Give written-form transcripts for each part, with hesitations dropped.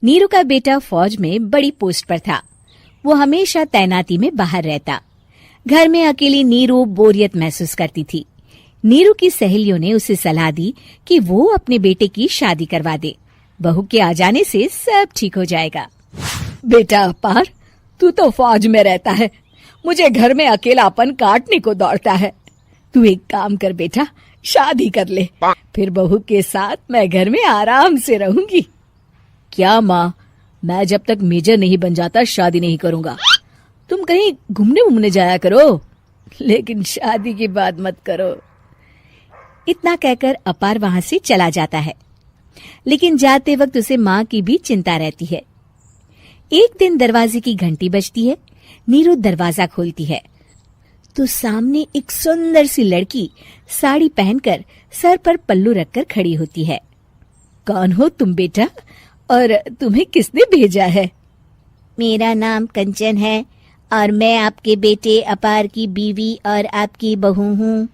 नीरू का बेटा फौज में बड़ी पोस्ट पर था। वो हमेशा तैनाती में बाहर रहता। घर में अकेली नीरू बोरियत महसूस करती थी। नीरू की सहेलियों ने उसे सलाह दी कि वो अपने बेटे की शादी करवा दे। बहू के आ जाने से सब ठीक हो जाएगा। बेटा अपार, तू तो फौज में रहता है, मुझे घर में अकेलापन काटने को दौड़ता है। तू एक काम कर बेटा, शादी कर ले, फिर बहू के साथ मैं घर में आराम से रहूंगी। क्या माँ, मैं जब तक मेजर नहीं बन जाता शादी नहीं करूंगा। तुम कहीं घूमने जाया करो, लेकिन शादी की बात मत करो। इतना कहकर अपार वहां से चला जाता है, लेकिन जाते वक्त उसे माँ की भी चिंता रहती है। एक दिन दरवाजे की घंटी बजती है। नीरू दरवाजा खोलती है तो सामने एक सुंदर सी लड़की साड़ी पहनकर सर पर पल्लू रखकर खड़ी होती है। कौन हो तुम बेटा, और तुम्हें किसने भेजा है? मेरा नाम कंचन है और मैं आपके बेटे अपार की बीवी और आपकी बहू हूँ।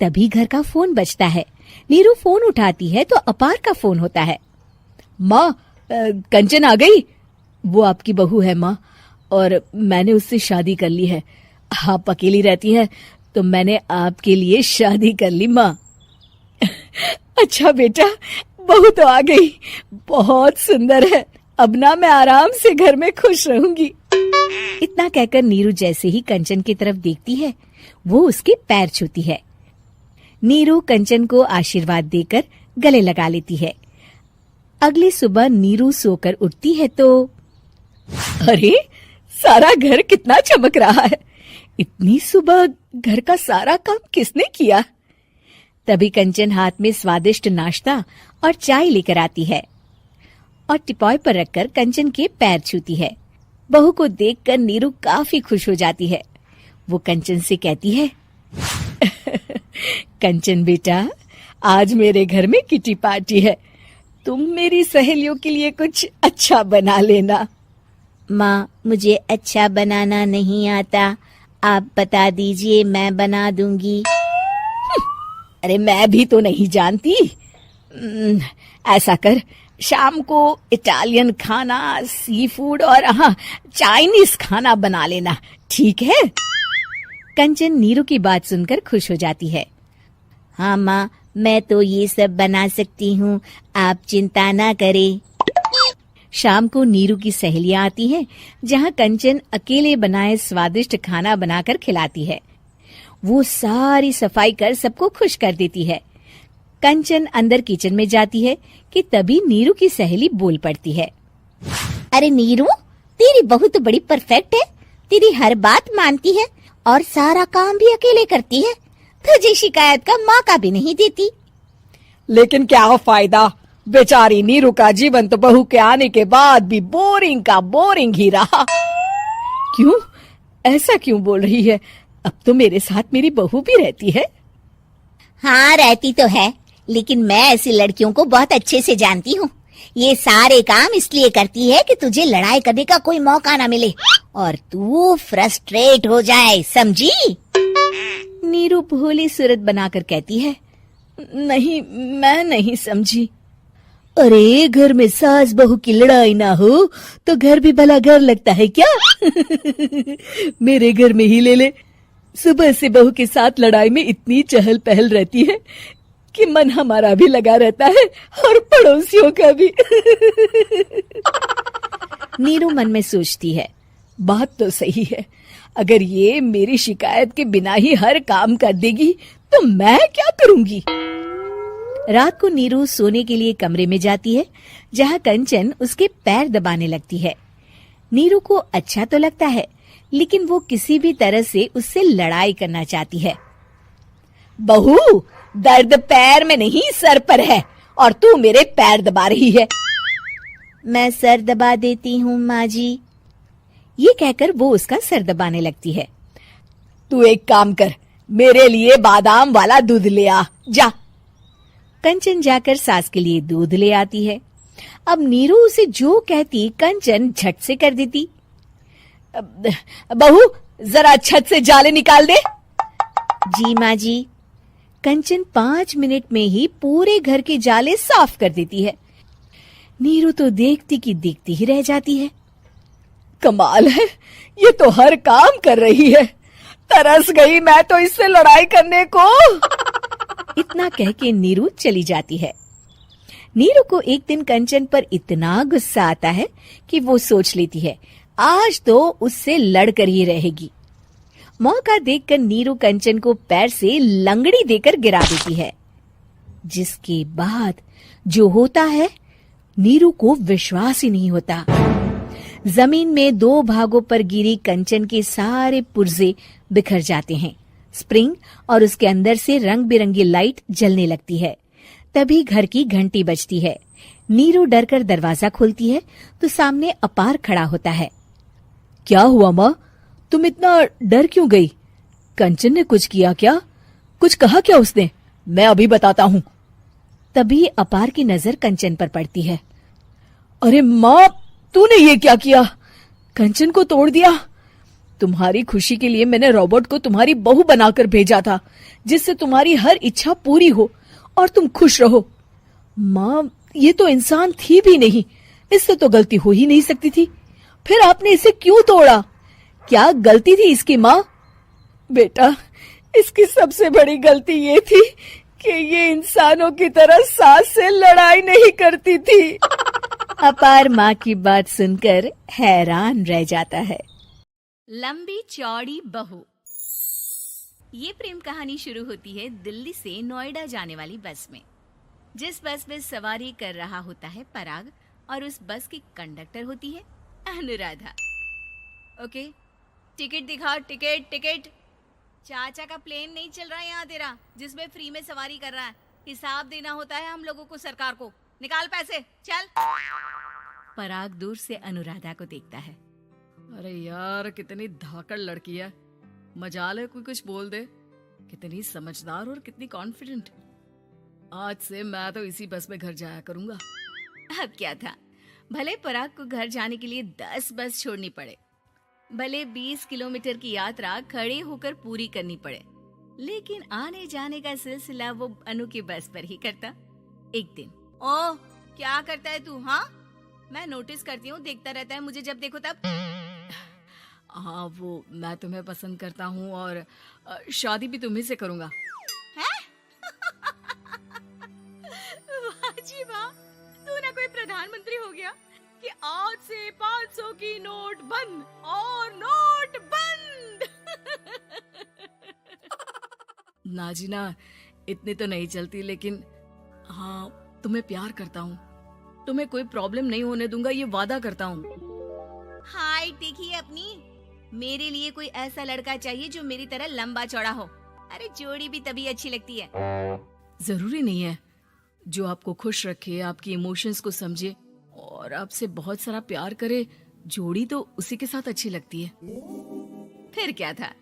तभी घर का फोन बजता है। नीरू फोन उठाती है तो अपार का फोन होता है। माँ, कंचन आ गई। वो आपकी बहू है माँ, और मैंने उससे शादी कर ली है। आप अकेली रहती हैं तो मैंने आपके लिए शादी कर ली माँ। अच्छा बेटा, बहू तो आ गई, बहुत सुंदर है। अब ना मैं आराम से घर में खुश रहूंगी। इतना कहकर नीरू जैसे ही कंचन की तरफ देखती है, वो उसके पैर छूती है। नीरू कंचन को आशीर्वाद देकर गले लगा लेती है। अगली सुबह नीरू सोकर उठती है तो अरे, सारा घर कितना चमक रहा है। इतनी सुबह घर का सारा काम किसने किया? तभी कंचन हाथ में स्वादिष्ट नाश्ता और चाय लेकर आती है और टिपॉय पर रखकर कंचन के पैर छूती है। बहू को देखकर नीरू काफी खुश हो जाती है। वो कंचन से कहती है, कंचन बेटा, आज मेरे घर में किटी पार्टी है, तुम मेरी सहेलियों के लिए कुछ अच्छा बना लेना। माँ, मुझे अच्छा बनाना नहीं आता, आप बता दीजिए, मैं बना दूंगी। अरे मैं भी तो नहीं जानती। ऐसा कर, शाम को इटालियन खाना, सी फूड और हाँ, चाइनीज खाना बना लेना, ठीक है? कंचन नीरू की बात सुनकर खुश हो जाती है। हाँ माँ, मैं तो ये सब बना सकती हूँ, आप चिंता ना करें। शाम को नीरू की सहेलियां आती हैं, जहाँ कंचन अकेले बनाए स्वादिष्ट खाना बनाकर खिलाती है। वो सारी सफाई कर सबको खुश कर देती है। कंचन अंदर किचन में जाती है कि तभी नीरू की सहेली बोल पड़ती है। अरे नीरू, तेरी बहू तो बड़ी परफेक्ट है, तेरी हर बात मानती है और सारा काम भी अकेले करती है, तुझे शिकायत का मौका भी नहीं देती। लेकिन क्या फायदा, बेचारी नीरू का जीवन तो बहू के आने के बाद भी बोरिंग का बोरिंग ही रहा। क्यों, ऐसा क्यों बोल रही है? अब तो मेरे साथ मेरी बहू भी रहती है। हाँ, रहती तो है, लेकिन मैं ऐसी लड़कियों को बहुत अच्छे से जानती हूँ। ये सारे काम इसलिए करती है कि तुझे लड़ाई करने का कोई मौका ना मिले और तू फ्रस्ट्रेट हो जाए, समझी? नीरू भोली सूरत बनाकर कहती है, नहीं, मैं नहीं समझी। अरे, घर में सास बहू की लड़ाई ना हो तो घर भी भला घर लगता है क्या? मेरे घर में ही ले ले। सुबह से बहू के साथ लड़ाई में इतनी चहल पहल रहती है कि मन हमारा भी लगा रहता है और पड़ोसियों का भी। नीरू मन में सोचती है, बात तो सही है, अगर ये मेरी शिकायत के बिना ही हर काम कर देगी तो मैं क्या करूंगी? रात को नीरू सोने के लिए कमरे में जाती है, जहाँ कंचन उसके पैर दबाने लगती है। नीरू को अच्छा तो लगता है, लेकिन वो किसी भी तरह से उससे लड़ाई करना चाहती है। बहू, दर्द पैर में नहीं सर पर है और तू मेरे पैर दबा रही है। मैं सर दबा देती हूँ माँ जी। ये कहकर वो उसका सर दबाने लगती है। तू एक काम कर, मेरे लिए बादाम वाला दूध ले आ, जा। कंचन जाकर सास के लिए दूध ले आती है। अब नीरू उसे जो कहती कंचन झट से कर देती। बहू, जरा छत से जाले निकाल दे। जी माँ जी। कंचन 5 मिनट में ही पूरे घर के जाले साफ कर देती है। नीरू तो देखती की देखती ही रह जाती है। कमाल है, ये तो हर काम कर रही है। तरस गई मैं तो इससे लड़ाई करने को। इतना कह के नीरू चली जाती है। नीरू को एक दिन कंचन पर इतना गुस्सा आता है कि वो सोच लेती है आज तो उससे लड़कर ही रहेगी। मौका देखकर नीरू कंचन को पैर से लंगड़ी देकर गिरा देती है, जिसके बाद जो होता है नीरू को विश्वास ही नहीं होता। जमीन में 2 भागों पर गिरी कंचन के सारे पुर्जे बिखर जाते हैं। स्प्रिंग और उसके अंदर से रंग बिरंगी लाइट जलने लगती है। तभी घर की घंटी बजती है। नीरू डरकर दरवाजा खोलती है तो सामने अपार खड़ा होता है। क्या हुआ माँ, तुम इतना डर क्यों गई? कंचन ने कुछ किया क्या? कुछ कहा क्या उसने? मैं अभी बताता हूँ। तभी अपार की नजर कंचन पर पड़ती है। अरे माँ, तूने ये क्या किया? कंचन को तोड़ दिया। तुम्हारी खुशी के लिए मैंने रॉबर्ट को तुम्हारी बहू बनाकर भेजा था, जिससे तुम्हारी हर इच्छा पूरी हो और तुम खुश रहो। माँ, ये तो इंसान थी भी नहीं, इससे तो गलती हो ही नहीं सकती थी। फिर आपने इसे क्यों तोड़ा? क्या गलती थी इसकी माँ? बेटा, इसकी सबसे बड़ी गलती ये थी कि ये इंसानों की तरह सास से लड़ाई नहीं करती थी। अपार माँ की बात सुनकर हैरान रह जाता है। लंबी चौड़ी बहू। ये प्रेम कहानी शुरू होती है दिल्ली से नोएडा जाने वाली बस में। जिस बस में सवारी कर रहा होता है पराग और उस बस की कंडक्टर होती है अनुराधा। ओके, टिकट दिखाओ, टिकट टिकट। चाचा का प्लेन नहीं चल रहा है यहाँ तेरा, जिसमें फ्री में सवारी कर रहा है। हिसाब देना होता है हम लोगों को सरकार को। निकाल पैसे, चल। पराग दूर से अनुराधा को देखता है। अरे यार, कितनी धाकड़ लड़की है। मजाल है कोई कुछ बोल दे। कितनी समझदार और कितनी कॉन्फिडेंट। आज से मैं तो इसी बस में घर जाया करूंगा। अब क्या था, भले पराग को घर जाने के लिए 10 बस छोड़नी पड़े, भले 20 किलोमीटर की यात्रा खड़े होकर पूरी करनी पड़े, लेकिन आने जाने का सिलसिला वो अनु की बस पर ही करता। एक दिन, ओह क्या करता है तू? हाँ, मैं नोटिस करती हूँ, देखता रहता है मुझे जब देखो तब। हाँ, वो मैं तुम्हें पसंद करता हूँ और शादी भी तुम्ही से करूंगा। वाह जी वाह, तू ना कोई प्रधानमंत्री हो गया कि आज से 500 की नोट बंद और नोट बंद। ना जी ना, इतनी तो नहीं चलती, लेकिन हाँ, तुम्हें प्यार करता हूँ। तुम्हें कोई प्रॉब्लम नहीं होने दूंगा, ये वादा करता हूँ। हाइट देखिए अपनी। मेरे लिए कोई ऐसा लड़का चाहिए जो मेरी तरह लंबा चौड़ा हो। अरे जोड़ी भी तभी अच्छी लगती है। जरूरी नहीं है, जो आपको खुश रखे, आपकी इमोशंस को समझे और आपसे बहुत सारा प्यार करे, जोड़ी तो उसी के साथ अच्छी लगती है। फिर क्या था,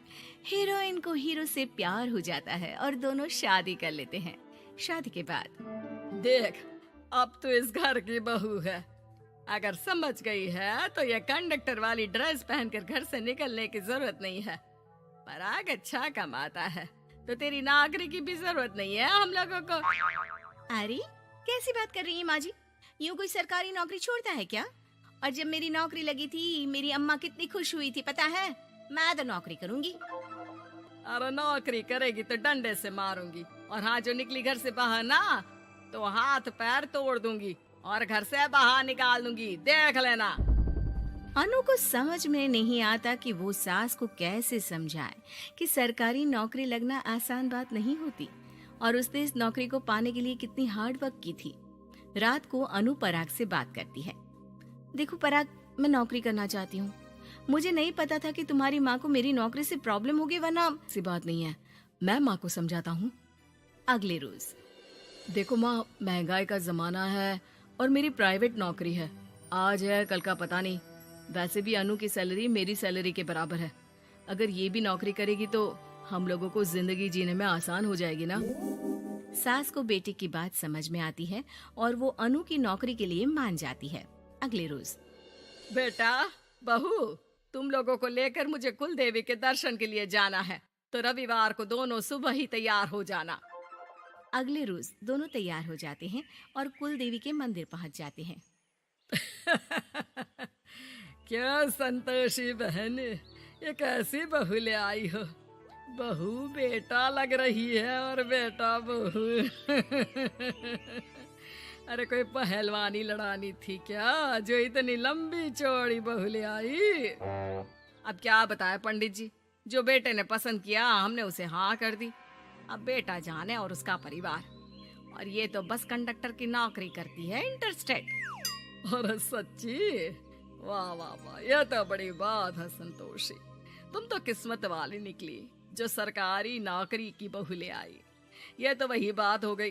हीरोइन को हीरो से प्यार हो जाता है और दोनों शादी कर लेते हैं। शादी के बाद, देख, अब तो इस घर की बहू है। अगर समझ गई है तो ये कंडक्टर वाली ड्रेस पहनकर घर से निकलने की जरूरत नहीं है। पराग अच्छा कमाता है तो तेरी नौकरी की भी जरूरत नहीं है हम लोगों को। अरे कैसी बात कर रही है माँ जी? यूँ कोई सरकारी नौकरी छोड़ता है क्या? और जब मेरी नौकरी लगी थी, मेरी अम्मा कितनी खुश हुई थी पता है? मैं तो नौकरी करूंगी। अरे नौकरी करेगी तो डंडे से मारूंगी, और हाँ, जो निकली घर से बाहर ना तो हाथ पैर तोड़ दूंगी और घर से बाहर निकाल दूंगी, देख लेना। अनु को समझ में नहीं आता कि वो सास को कैसे समझाए कि सरकारी नौकरी लगना आसान बात नहीं होती, और उसने इस नौकरी को पाने के लिए कितनी हार्ड वर्क की थी। रात को अनु पराग से बात करती है। देखो पराग, मैं नौकरी करना चाहती हूँ। मुझे नहीं पता था कि तुम्हारी माँ को मेरी नौकरी से प्रॉब्लम होगी, वरना। ऐसी बात नहीं है, मैं माँ को समझाता हूँ। अगले रोज, देखो माँ, महंगाई का जमाना है और मेरी प्राइवेट नौकरी है। आज है कल का पता नहीं। वैसे भी अनु की सैलरी मेरी सैलरी के बराबर है। अगर ये भी नौकरी करेगी तो हम लोगों को जिंदगी जीने में आसान हो जाएगी ना। सास को बेटी की बात समझ में आती है और वो अनु की नौकरी के लिए मान जाती है। अगले रोज, बेटा बहू, तुम लोगों को लेकर मुझे कुल देवी के दर्शन के लिए जाना है, तो रविवार को दोनों सुबह ही तैयार हो जाना। अगले रोज दोनों तैयार हो जाते हैं और कुल देवी के मंदिर पहुंच जाते हैं। क्या संतोषी बहन, ये कैसी बहू ले आई हो? बहू बेटा लग रही है और बेटा बहू। अरे कोई पहलवानी लड़ानी थी क्या जो इतनी लंबी चौड़ी बहू ले आई? अब क्या बताए पंडित जी, जो बेटे ने पसंद किया हमने उसे हाँ कर दी। अब बेटा जाने और उसका परिवार। और ये तो बस कंडक्टर की नौकरी करती है इंटरस्टेट। और सच्ची? वाह वाह वाह, यह तो बड़ी बात है संतोषी। तुम तो किस्मत वाली निकली जो सरकारी नौकरी की बहू ले आई। यह तो वही बात हो गई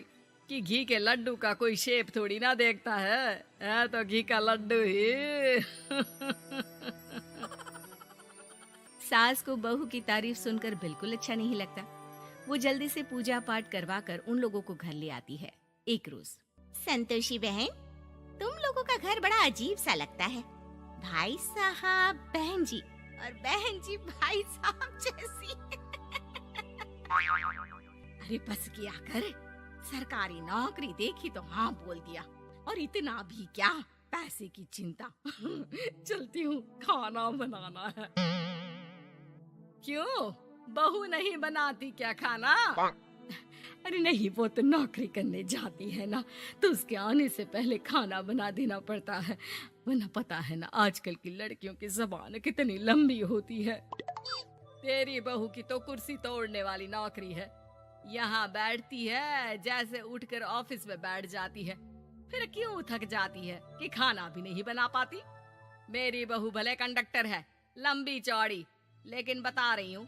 कि घी के लड्डू का कोई शेप थोड़ी ना देखता है तो घी का लड्डू ही। सास को बहू की तारीफ सुनकर बिल्कुल अच्छा नहीं लगता। वो जल्दी से पूजा पाठ करवा कर उन लोगों को घर ले आती है। एक रोज, संतोषी बहन, तुम लोगों का घर बड़ा अजीब सा लगता है। भाई साहब बहन जी और बहन जी भाई साहब जैसी। अरे बस किया कर, सरकारी नौकरी देखी तो हाँ बोल दिया। और इतना भी क्या, पैसे की चिंता। चलती हूँ, खाना बनाना है। क्यों, बहू नहीं बनाती क्या खाना? अरे नहीं, वो तो नौकरी करने जाती है ना, तो उसके आने से पहले खाना बना देना पड़ता है। वरना पता है ना आजकल की लड़कियों की ज़बान कितनी लंबी होती है। तेरी बहू की तो कुर्सी तोड़ने वाली नौकरी है। यहाँ बैठती है जैसे उठकर ऑफिस में बैठ जाती है। फिर क्यों थक जाती है कि खाना भी नहीं बना पाती? मेरी बहू भले कंडक्टर है, लंबी चौड़ी, लेकिन बता रही हूँ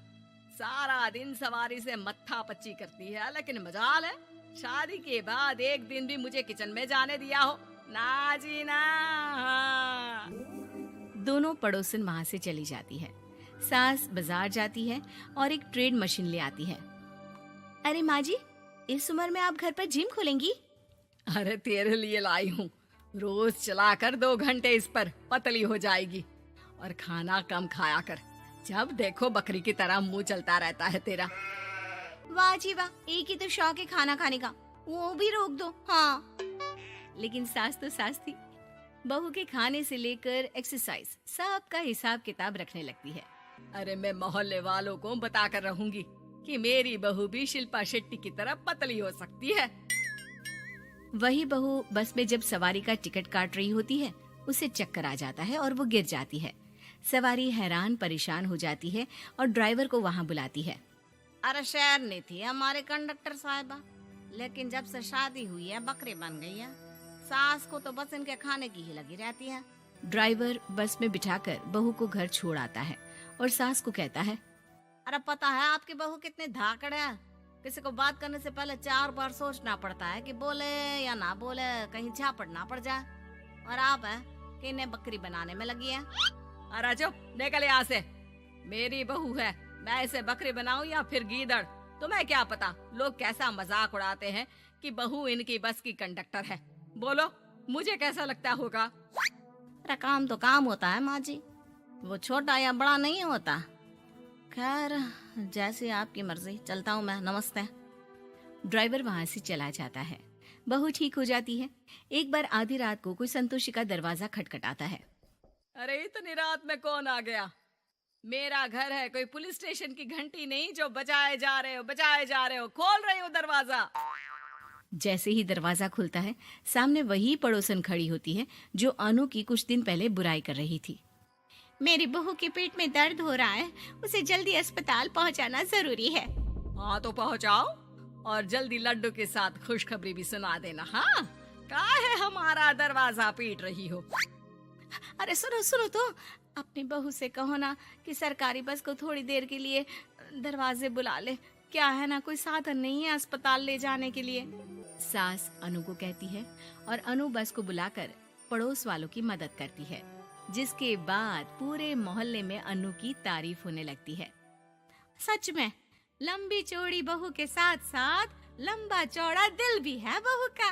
सारा दिन सवारी से मत्था पच्ची करती है। लेकिन मजाल है, शादी के बाद एक दिन भी मुझे किचन में जाने दिया हो ना जी ना। दोनों पड़ोसन वहां से चली जाती है। सास बाजार जाती है और एक ट्रेड मशीन ले आती है। अरे माँ जी, इस उम्र में आप घर पर जिम खोलेंगी? अरे तेरे लिए लाई हूँ, रोज चलाकर 2 घंटे इस पर पतली हो जाएगी। और खाना कम खाया कर, जब देखो बकरी की तरह मुंह चलता रहता है तेरा। वाह जी वाह, एक ही तो शौक है खाना खाने का, वो भी रोक दो। हाँ, लेकिन सास तो सास थी। बहू के खाने से लेकर एक्सरसाइज सबका हिसाब किताब रखने लगती है। अरे मैं मोहल्ले वालों को बताकर रहूंगी कि मेरी बहू भी शिल्पा शेट्टी की तरह पतली हो सकती है। वही बहू बस में जब सवारी का टिकट काट रही होती है, उसे चक्कर आ जाता है और वो गिर जाती है। सवारी हैरान परेशान हो जाती है और ड्राइवर को वहाँ बुलाती है। अरे शहर नहीं थी हमारे कंडक्टर साहिबा, लेकिन जब से शादी हुई है बकरी बन गई है। सास को तो बस इनके खाने की ही लगी रहती है। ड्राइवर बस में बिठाकर बहू को घर छोड़ आता है और सास को कहता है, अरे पता है आपकी बहू कितनी धाकड़ है। किसी को बात करने से पहले 4 बार सोचना पड़ता है कि बोले या ना बोले, कहीं झापड़ ना पड़ जाए। और आप है कि इन्हें बकरी बनाने में लगी है। अरे चुप, निकल यहाँ से। मेरी बहू है, मैं इसे बकरी बनाऊं या फिर गीदड़, तुम्हें क्या पता लोग कैसा मजाक उड़ाते हैं कि बहू इनकी बस की कंडक्टर है। बोलो, मुझे कैसा लगता होगा? अरे काम तो काम होता है माँ जी, वो छोटा या बड़ा नहीं होता। खैर जैसी आपकी मर्जी, चलता हूँ मैं, नमस्ते। ड्राइवर वहाँ से चला जाता है। बहू ठीक हो जाती है। एक बार आधी रात को कोई संतोषी का दरवाजा खटखटाता है। अरे इतनी रात में कौन आ गया? मेरा घर है, कोई पुलिस स्टेशन की घंटी नहीं जो बजाए जा रहे हो। खोल रही हो दरवाजा। जैसे ही दरवाजा खुलता है, सामने वही पड़ोसन खड़ी होती है जो अनु की कुछ दिन पहले बुराई कर रही थी। मेरी बहू के पेट में दर्द हो रहा है, उसे जल्दी अस्पताल पहुंचाना जरूरी है। हाँ तो पहुंचाओ, और जल्दी लड्डू के साथ खुशखबरी भी सुना देना। हाँ, काहे हमारा दरवाजा पीट रही हो? अरे सुनो तो, अपनी बहू से कहो ना कि सरकारी बस को थोड़ी देर के लिए दरवाजे बुला ले। क्या है ना, कोई साधन नहीं है अस्पताल ले जाने के लिए। सास अनु को कहती है और अनु बस को बुलाकर पड़ोस वालों की मदद करती है, जिसके बाद पूरे मोहल्ले में अनु की तारीफ होने लगती है। सच में लंबी चौड़ी बहू के साथ साथ लंबा चौड़ा दिल भी है बहू का।